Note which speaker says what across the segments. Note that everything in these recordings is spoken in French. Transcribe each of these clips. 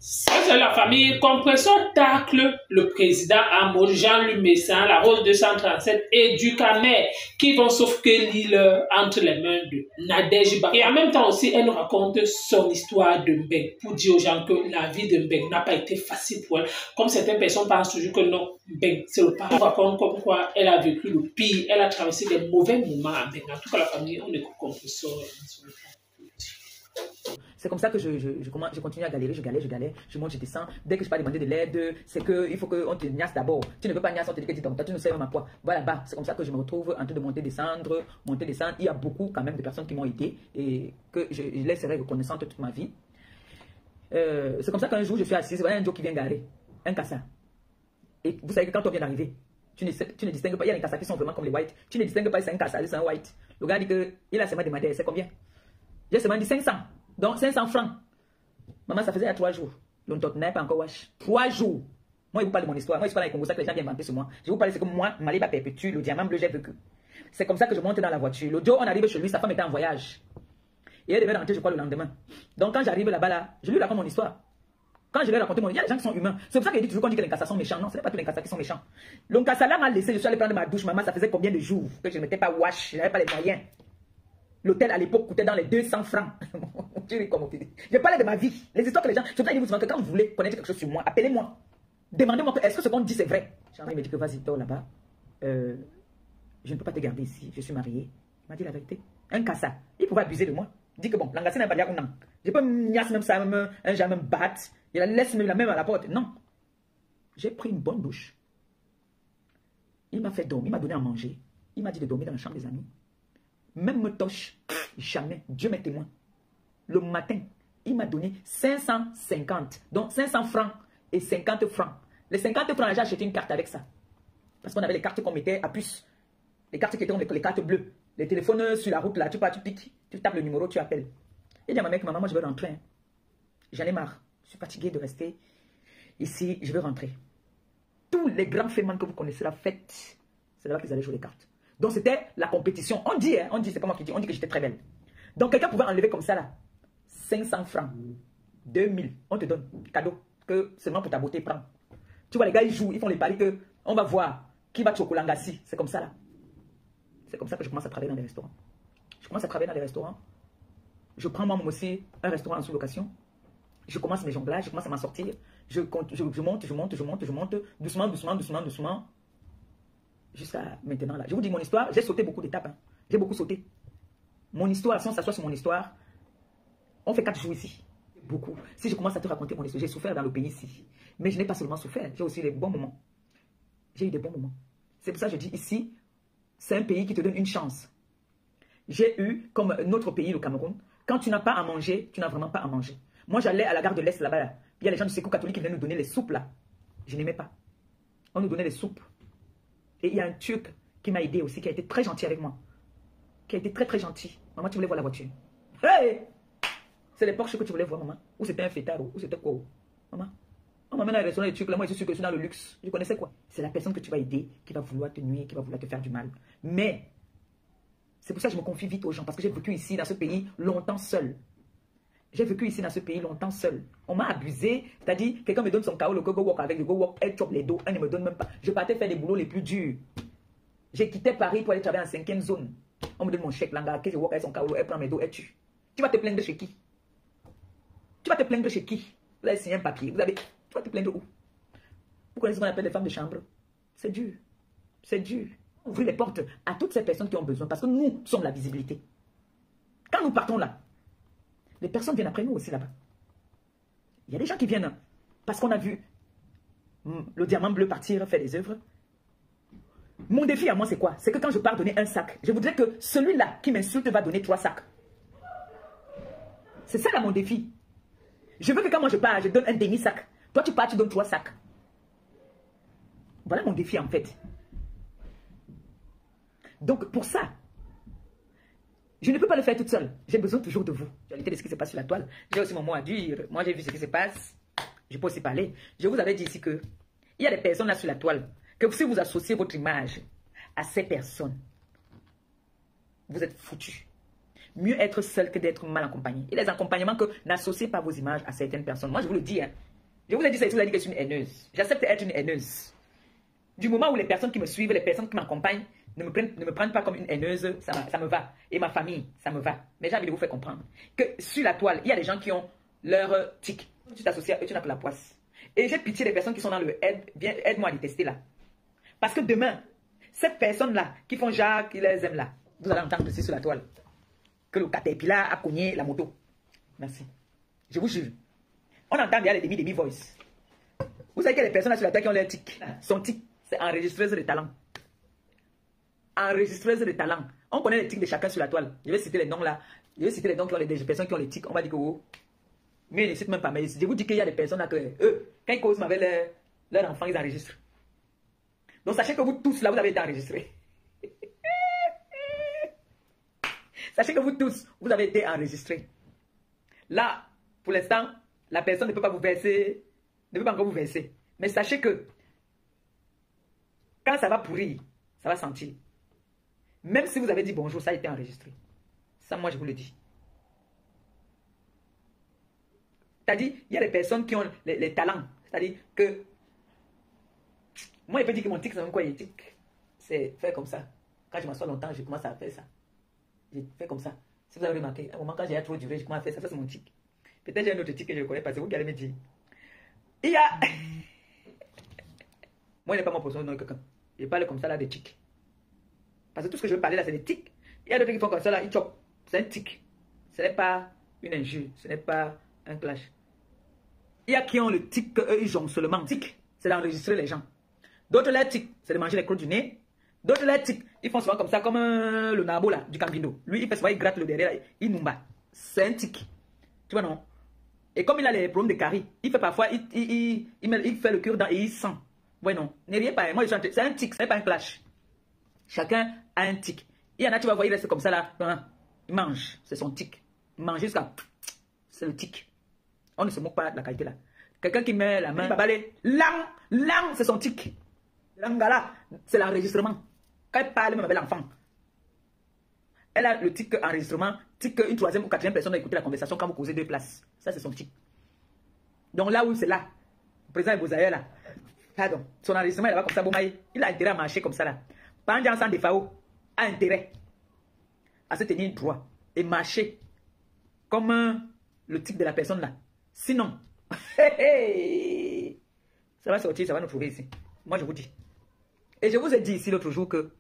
Speaker 1: C'est la famille. Compression tacle le président Amadou Jean-Luc Messan, la Rose 237 et du Camer qui vont s'offrir l'île entre les mains de Nadège Ba. Et en même temps aussi, elle nous raconte son histoire de Mbeng pour dire aux gens que la vie de Mbeng n'a pas été facile pour elle. Comme certaines personnes pensent toujours que non, Mbeng, c'est le parent. Elle raconte comme quoi elle a vécu le pire, elle a traversé des mauvais moments à Mbeng. En tout cas, la famille, on écoute Compression sur le plan.
Speaker 2: C'est comme ça que je continue à galérer, je galère, je monte, je descends. Dès que je peux demander de l'aide, c'est qu'il faut qu'on te niasse d'abord. Tu ne veux pas niasse, on te dit que toi, tu ne sais même à quoi. Voilà, bah, c'est comme ça que je me retrouve en train de monter, descendre. Il y a beaucoup quand même de personnes qui m'ont aidé et que je les serai reconnaissante toute ma vie. C'est comme ça qu'un jour je suis assise, voilà un Joe qui vient garer, un cassa. Et vous savez que quand on vient d'arriver, tu ne distingues pas, il y a les cassas qui sont vraiment comme les whites. Tu ne distingues pas si c'est un cassa, c'est un white. Le gars dit qu'il a seulement demandé, c'est combien? J'ai seulement dit 500. Donc 500 francs. Maman, ça faisait il y a 3 jours. Le n'était n'est pas encore wash. 3 jours. Moi, je vous parle de mon histoire. Moi, je suis pas dans les Congo, ça que les gens viennent inventer sur moi. Je vous parle, c'est que moi, Maliba perpétue, le diamant bleu, j'ai vécu. C'est comme ça que je monte dans la voiture. Le jour, on arrive chez lui, sa femme était en voyage. Et elle devait rentrer, je crois, le lendemain. Donc quand j'arrive là-bas, là, je lui raconte mon histoire. Quand je lui raconte il y a des gens qui sont humains. C'est pour ça qu'il dit toujours qu'on dit que les cassas sont méchants. Non, ce n'est pas tous les cassas qui sont méchants. Le cassa là m'a laissé, je suis allé prendre ma douche. Maman, ça faisait combien de jours que je ne m'étais pas wash, je n'avais pas les moyens. L'hôtel à l'époque coûtait dans les 200 francs. Je parlais de ma vie. Les histoires que les gens... C'est pour ça que vous que quand vous voulez connaître quelque chose sur moi, appelez-moi. Demandez-moi est-ce que ce qu'on dit c'est vrai. Jean-Marie me dit que vas-y, dors là-bas. Je ne peux pas te garder ici. Je suis mariée. Il m'a dit la vérité. Un cassa. Il pouvait abuser de moi. Il dit que bon, l'angassé n'a pas dit à non. Je peux me niasse même ça, un genre même battre. Il laisse la même à la porte. Non. J'ai pris une bonne douche. Il m'a fait dormir. Il m'a donné à manger. Il m'a dit de dormir dans la chambre des amis. Même me touche, jamais, Dieu m'est témoin. Le matin, il m'a donné 550, donc 500 francs et 50 francs. Les 50 francs, j'ai acheté une carte avec ça. Parce qu'on avait les cartes qu'on mettait à puce. Les cartes qui étaient les cartes bleues. Les téléphones sur la route, là, tu piques, tu tapes le numéro, tu appelles. Il dit à ma mère que maman, moi je veux rentrer. Hein. J'en ai marre. Je suis fatigué de rester ici, je veux rentrer. Tous les grands fémins que vous connaissez, la fête, c'est là qu'ils allaient jouer les cartes. Donc c'était la compétition. On dit, c'est pas moi qui dis, on dit que j'étais très belle. Donc quelqu'un pouvait enlever comme ça là, 500 francs, 2000, on te donne cadeau, que seulement pour ta beauté, prends. Tu vois les gars ils jouent, ils font les paris que on va voir qui va chocolangassi, c'est comme ça là. C'est comme ça que je commence à travailler dans les restaurants. Je commence à travailler dans les restaurants. Je prends moi aussi un restaurant en sous-location. Je commence mes jonglages, je commence à m'en sortir. Je monte, doucement. Jusqu'à maintenant là. Je vous dis mon histoire, j'ai sauté beaucoup d'étapes. Hein. J'ai beaucoup sauté. Mon histoire, si on s'assoit sur mon histoire, on fait 4 jours ici. Beaucoup. Si je commence à te raconter mon histoire, j'ai souffert dans le pays ici. Mais je n'ai pas seulement souffert, j'ai aussi des bons moments. J'ai eu des bons moments. C'est pour ça que je dis ici, c'est un pays qui te donne une chance. J'ai eu, comme notre pays, le Cameroun, quand tu n'as pas à manger, tu n'as vraiment pas à manger. Moi, j'allais à la gare de l'Est là-bas. Là. Il y a les gens du Secours catholique qui venaient nous donner les soupes là. Je n'aimais pas. On nous donnait les soupes. Et il y a un Turc qui m'a aidé aussi, qui a été très gentil avec moi. Qui a été très gentil. Maman, tu voulais voir la voiture. Hey! C'est les Porsche que tu voulais voir, maman. Ou c'était un fêtard, ou c'était quoi? Maman. On m'amène à un restaurant des Turcs, là, moi je suis sûr que je suis dans le luxe. Je connaissais quoi? C'est la personne que tu vas aider, qui va vouloir te nuire, qui va vouloir te faire du mal. Mais, c'est pour ça que je me confie vite aux gens, parce que j'ai vécu ici, dans ce pays, longtemps seul. J'ai vécu ici, dans ce pays, longtemps seul. On m'a abusé, c'est-à-dire, quelqu'un me donne son KO, le go walk avec le go walk, elle chope les dos, elle ne me donne même pas. Je partais faire des boulots les plus durs. J'ai quitté Paris pour aller travailler en 5e zone. On me donne mon chèque, l'anga, que je walk avec son KO, elle prend mes dos, elle tue. Tu vas te plaindre chez qui? Tu vas te plaindre chez qui? Vous avez signé un papier, tu vas te plaindre où? Vous connaissez ce qu'on appelle les femmes de chambre? C'est dur. C'est dur. Ouvrez les portes à toutes ces personnes qui ont besoin, parce que nous sommes la visibilité. Quand nous partons là, les personnes viennent après nous aussi là-bas. Il y a des gens qui viennent parce qu'on a vu le diamant bleu partir faire des œuvres. Mon défi à moi, c'est quoi? C'est que quand je pars donner un sac, je voudrais que celui-là qui m'insulte va donner 3 sacs. C'est ça là mon défi. Je veux que quand moi je pars, je donne un demi-sac. Toi tu pars, tu donnes 3 sacs. Voilà mon défi en fait. Donc pour ça, je ne peux pas le faire toute seule. J'ai besoin toujours de vous. J'ai de ce qui se passe sur la toile. J'ai aussi mon mot à dire. Moi, j'ai vu ce qui se passe. Je peux aussi parler. Je vous avais dit ici que il y a des personnes là sur la toile que si vous associez votre image à ces personnes, vous êtes foutus. Mieux être seul que d'être mal accompagné. Et les accompagnements que n'associez pas vos images à certaines personnes. Moi, je vous le dis. Hein, Je vous ai dit ça et vous avez dit que je suis une haineuse. J'accepte d'être une haineuse. Du moment où les personnes qui me suivent, les personnes qui m'accompagnent, ne me prennent pas comme une haineuse, ça me va. Et ma famille, ça me va. Mais j'ai envie de vous faire comprendre que sur la toile, il y a des gens qui ont leur tic. Tu t'associes à eux, tu n'as que la poisse. Et j'ai pitié des personnes qui sont dans le aide-moi à détester là. Parce que demain, cette personne-là, qui font genre, qui les aiment là, vous allez entendre aussi sur la toile, que le caterpillar a cogné la moto. Merci. Je vous jure. On entend bien les demi-voice. Vous savez qu'il y a des personnes là sur la terre qui ont leur tic. Son tic, c'est enregistreuse de talent. Enregistreuse de talent. On connaît les tics de chacun sur la toile. Je vais citer les noms là. Je vais citer les noms qui ont des personnes qui ont les tics. On va dire que oh. Mais je ne cite même pas. Mais je vous dis qu'il y a des personnes là que eux, quand ils causent avec leur enfant, ils enregistrent. Donc sachez que vous tous là, vous avez été enregistrés. Sachez que vous tous, vous avez été enregistrés. Là, pour l'instant, la personne ne peut pas vous verser, ne peut pas encore vous verser. Mais sachez que quand ça va pourrir, ça va sentir. Même si vous avez dit bonjour, ça a été enregistré. Ça, moi, je vous le dis. C'est-à-dire, il y a des personnes qui ont les talents. C'est-à-dire que moi, je peux dire que mon tic, c'est même quoi, il tic. C'est faire comme ça. Quand je m'assois longtemps, je commence à faire ça. Je fais comme ça. Si vous avez remarqué, à un moment, quand j'ai trop duré, je commence à faire ça. Ça, c'est mon tic. Peut-être j'ai un autre tic que je ne connais pas. C'est vous qui allez me dire. Il y a... Moi, il n'est pas mon position de quelqu'un. Je parle comme ça, là, des tics. Parce que tout ce que je veux parler, là, c'est des tics. Il y a d'autres qui font comme ça, là, ils chopent. C'est un tic. Ce n'est pas une injure. Ce n'est pas un clash. Il y a qui ont le tic, qu'eux, ils ont seulement. Tic, c'est d'enregistrer les gens. D'autres, leur tic, c'est de manger les crocs du nez. D'autres, leur tic, ils font souvent comme ça, comme le nabo, là, du Cambindo. Lui, il fait souvent, il gratte le derrière, là, il numba. C'est un tic. Tu vois, non? Et comme il a les problèmes de carie, il fait parfois, il fait le cure-dent et il sent. Ouais, non. N'est rien pas. Moi, c'est un tic, ce n'est pas un clash. Chacun a un tic. Il y en a, tu vas voir, il reste comme ça, là. Il mange. C'est son tic. Manger jusqu'à... C'est le tic. On ne se moque pas de la qualité, là. Quelqu'un qui met la main, il va balayer. Lang, c'est son tic. Langala, c'est l'enregistrement. Quand elle parle, même avec l'enfant, elle a le tic enregistrement, tic une troisième ou quatrième personne a écouté la conversation quand vous causez deux places. Ça, c'est son tic. Donc là où c'est là, le président Ebozaïe là, pardon, son enregistrement, il va comme ça, Bomaï, il a intérêt à marcher comme ça là. Pendant sans défaut, a intérêt à se tenir droit et marcher comme le tic de la personne là. Sinon, ça va sortir, ça va nous trouver ici. Moi, je vous dis. Et je vous ai dit ici l'autre jour que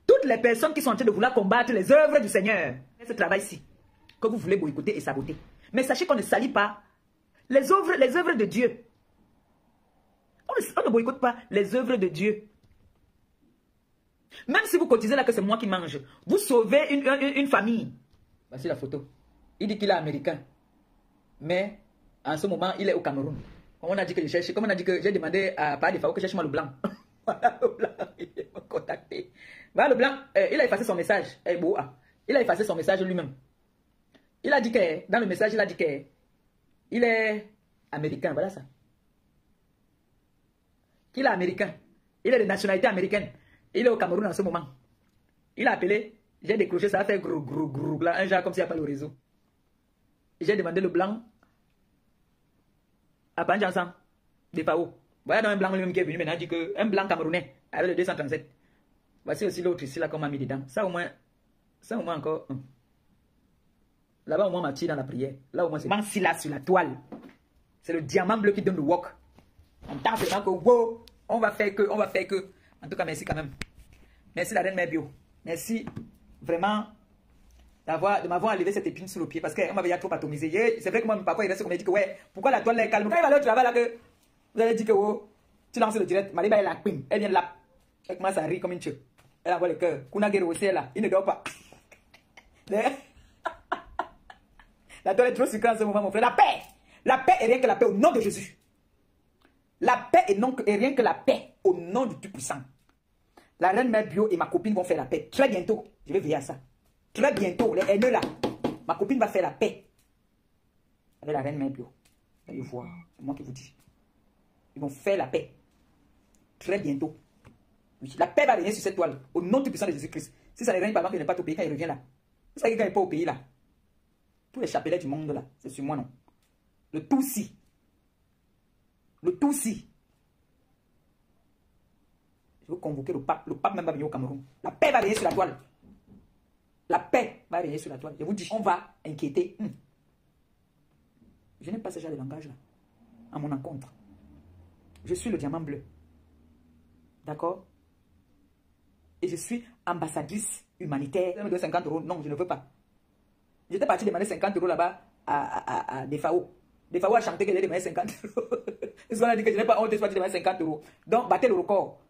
Speaker 2: toutes les personnes qui sont en train de vouloir combattre les œuvres du Seigneur, ce travail-ci, que vous voulez boycotter et saboter. Mais sachez qu'on ne salit pas les œuvres de Dieu. On ne boycotte pas les œuvres de Dieu. Même si vous cotisez là que c'est moi qui mange, vous sauvez une famille. Voici la photo. Il dit qu'il est américain. Mais en ce moment, il est au Cameroun. Comme on a dit que je cherche, comme on a dit que j'ai demandé à Papa Defao que cherche moi le blanc. Voilà le blanc, il m'a contacté. Voilà le blanc, il a effacé son message. Il a effacé son message lui-même. Il a dit que, dans le message, il a dit que il est américain, voilà ça. Qu'il est américain. Il est de nationalité américaine. Il est au Cameroun en ce moment. Il a appelé, j'ai décroché, ça a fait grou, là, un genre comme s'il n'y a pas le réseau. J'ai demandé le blanc à Panjansan, de Pao. Voilà dans un blanc lui-même qui est venu maintenant, dit que un blanc camerounais avec le 237. Voici aussi l'autre ici, là, qu'on m'a mis dedans. Ça au moins encore. Là-bas, au moins, m'a tiré dans la prière. Là, au moins, c'est Mansi là sur la toile. C'est le diamant bleu qui donne le wok. On tente vraiment que, wow, on va faire que. En tout cas, merci quand même. Merci la reine Mère Bio. Merci vraiment de m'avoir enlevé cette épine sous le pied parce qu'on m'avait trop atomisé. C'est vrai que moi, parfois, il reste comme il dit que, ouais, pourquoi la toile est calme? Quand il va aller au travail, là, que vous allez dire que, oh, tu lances le direct, Mariba, elle a ping, elle vient là. Elle commence à rire comme une chou. Elle envoie le cœur. Kunagero aussi est là. Il ne dort pas. La toile est trop sucrée en ce moment, mon frère. La paix! La paix est rien que la paix au nom de Jésus. La paix est rien que la paix au nom du Tout-Puissant. La reine Mère Bio et ma copine vont faire la paix. Très bientôt. Je vais veiller à ça. Très bientôt. Les haineux là. Ma copine va faire la paix. Avec la reine Mère Bio. Allez voir. C'est moi qui vous dis. Ils vont faire la paix. Très bientôt. Oui. La paix va régner sur cette toile. Au nom du puissant de Jésus-Christ. Si ça ne règne pas avant qu'il n'est pas au pays, quand il revient là. Vous savez qu'il n'est pas au pays là. Tous les chapelets du monde là. C'est sur moi non. Le tout-ci. le Tutsi. Je veux convoquer le pape. Le pape même va venir au Cameroun. La paix va venir sur la toile. La paix va venir sur la toile. Je vous dis, on va inquiéter. Je n'aime pas ce genre de langage-là. À mon encontre. Je suis le diamant bleu. D'accord? Et je suis ambassadrice humanitaire. Je me donne 50 €. Non, je ne veux pas. J'étais parti demander 50 € là-bas à Defao. Defao a chanté qu'elle allait demander 50 €. Ils ont dit que je n'ai pas honte, je suis parti demander 50 €. Donc, battez le record.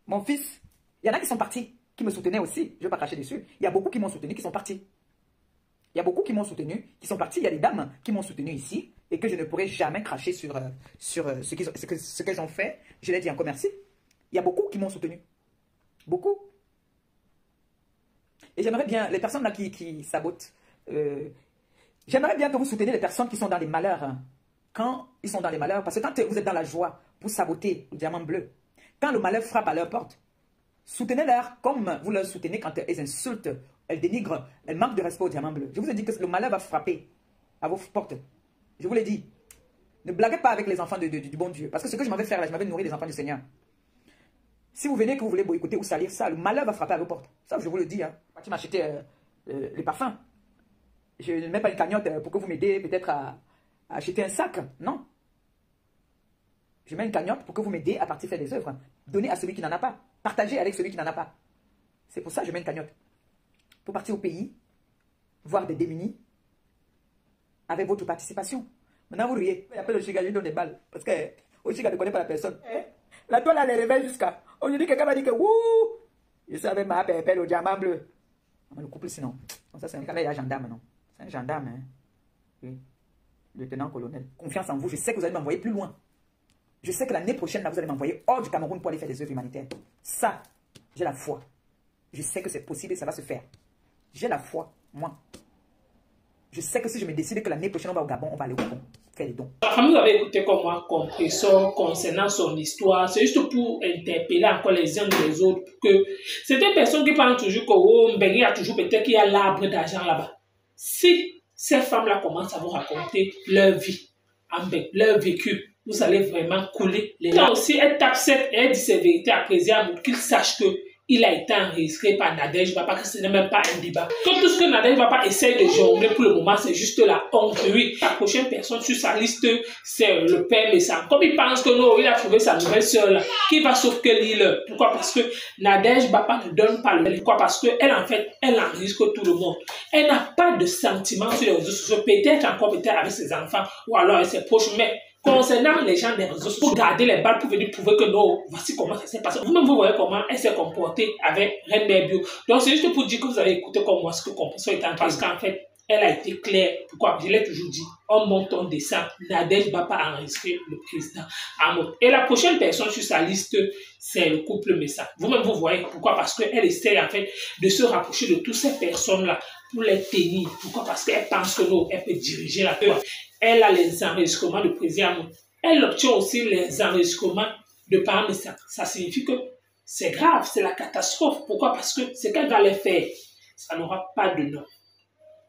Speaker 2: Mon fils, il y en a qui sont partis, qui me soutenaient aussi. Je ne vais pas cracher dessus. Il y a beaucoup qui m'ont soutenu, qui sont partis. Il y a beaucoup qui m'ont soutenu, qui sont partis. Il y a des dames qui m'ont soutenu ici et que je ne pourrai jamais cracher sur ce qu'elles ont fait. Je l'ai dit encore merci. Il y a beaucoup qui m'ont soutenu. Beaucoup. Et j'aimerais bien, les personnes là qui sabotent, j'aimerais bien que vous souteniez les personnes qui sont dans les malheurs. Hein. Quand ils sont dans les malheurs, parce que quand vous êtes dans la joie, vous sabotez le diamant bleu. Quand le malheur frappe à leur porte, soutenez-leur comme vous leur soutenez quand elles insultent, elles dénigrent, elles manquent de respect au diamant bleu. Je vous ai dit que le malheur va frapper à vos portes. Je vous l'ai dit. Ne blaguez pas avec les enfants du bon Dieu. Parce que ce que je m'avais fait là, je m'avais nourri les enfants du Seigneur. Si vous venez que vous voulez boycotter ou salir ça, le malheur va frapper à vos portes. Ça, je vous le dis. Hein. Tu m'as acheté les parfums. Je ne mets pas une cagnotte pour que vous m'aidiez peut-être à acheter un sac. Non. Je mets une cagnotte pour que vous m'aidiez à partir faire des œuvres. Donnez à celui qui n'en a pas. Partagez avec celui qui n'en a pas. C'est pour ça que je mets une cagnotte. Pour partir au pays, voir des démunis, avec votre participation. Maintenant, vous riez. Il appelle le Chiga, je lui donne des balles. Parce que au Chiga ne connaît pas la personne. La toile, elle les réveille jusqu'à... Aujourd'hui, quelqu'un m'a dit que, wouh, je suis avec ma pépelle au diamant bleu. Le couple, sinon. Ça, c'est un gendarme, non? C'est un gendarme, hein. Oui. Lieutenant-colonel. Confiance en vous. Je sais que vous allez m'envoyer plus loin. Je sais que l'année prochaine, là, vous allez m'envoyer hors du Cameroun pour aller faire des œuvres humanitaires. Ça, j'ai la foi. Je sais que c'est possible et ça va se faire. J'ai la foi, moi. Je sais que si je me décide que l'année prochaine, on va au Gabon, on va aller au Gabon, faire des dons.
Speaker 1: La famille, vous avez écouté comme moi, Compressor, concernant son histoire. C'est juste pour interpeller encore les uns et les autres. Que c'est une personne qui parle toujours que Mbengui a toujours peut-être qu'il y a l'arbre d'argent là-bas. Si ces femmes-là commencent à vous raconter leur vie, leur vécu, vous allez vraiment couler les gens. Aussi, elle tape cette, elle dit ses vérités à Président qu'il sache que il a été enregistré par Nadège Bapa, que ce n'est même pas un débat. Tout ce que Nadège Bapa essaie de jongler pour le moment, c'est juste la honte. Oui, la prochaine personne sur sa liste, c'est le père Messam. Comme il pense que non, il a trouvé sa nouvelle sœur là, qui va sauver l'île. Pourquoi? Parce que Nadège Bapa ne donne pas le même. Pourquoi? Parce qu'elle, en fait, elle enregistre tout le monde. Elle n'a pas de sentiments sur les réseaux sociaux, peut-être encore peut-être avec ses enfants ou alors avec ses proches, mais concernant les gens des réseaux sociaux, pour garder les balles pour venir prouver que non, voici comment ça s'est passé. Vous-même, vous voyez comment elle s'est comportée avec Reine Bio. Donc, c'est juste pour dire que vous avez écouté comme moi ce que Compressor est en train. Parce qu'en fait, elle a été claire. Pourquoi? Je l'ai toujours dit. On monte, on descend. Nadège ne va pas enregistrer le président Amour. Et la prochaine personne sur sa liste, c'est le couple Messa. Vous-même, vous voyez. Pourquoi? Parce qu'elle essaie en fait de se rapprocher de toutes ces personnes-là pour les tenir. Pourquoi? Parce qu'elle pense que non, elle peut diriger la toile. Elle a les enregistrements de président. Elle obtient aussi les enregistrements de parents Messa. Ça signifie que c'est grave, c'est la catastrophe. Pourquoi? Parce que ce qu'elle va les faire, ça n'aura pas de nom.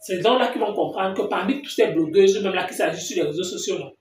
Speaker 1: C'est les gens-là qui vont comprendre que parmi toutes ces blogueuses, même là qui s'agissent sur les réseaux sociaux, non,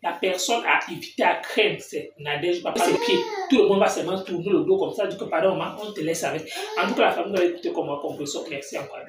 Speaker 1: la personne à éviter, à craindre, c'est Nadège Bapa, ses pieds. Tout le monde va seulement tourner le dos comme ça, dit que pardon, on te laisse avec. En tout cas, la famille va écouter comment Compressor. Merci encore.